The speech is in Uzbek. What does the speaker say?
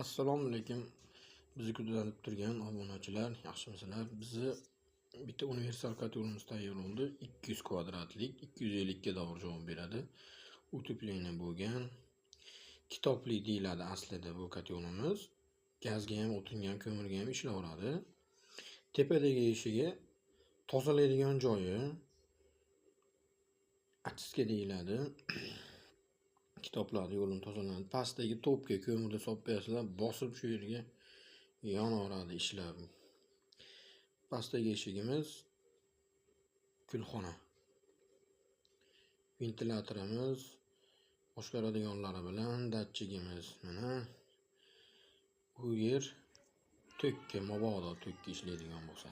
Assalomu alaykum. Bizni kuzatib turgan obunachilar, yaxshimisizlar? Bizni bitta universal kotyolimiz tayyorlandi. 200 kvadratlik, 250 ga davr javob beradi. Utepleniya bo'lgan. Kitobli deyiladi aslida bu kotyolimiz. Gazga ham, o'tinga ham, ko'mirga ham ishlaveradi. Tepadagi eshigi tozalaydigan joyi achitga deyiladi. Kitoblarni yo'lini tozalanadi. Pastdagi topga ko'mirni solib bersizlar, bosib shu yerga yonaveradi ishlab. Pastdagi eshigimiz kulxona. Ventilyatorimiz, boshqaradiganlari bilan datchigimiz mana. Bu yer to'kka, mabodo to'kka ishlaydigan bo'lsa.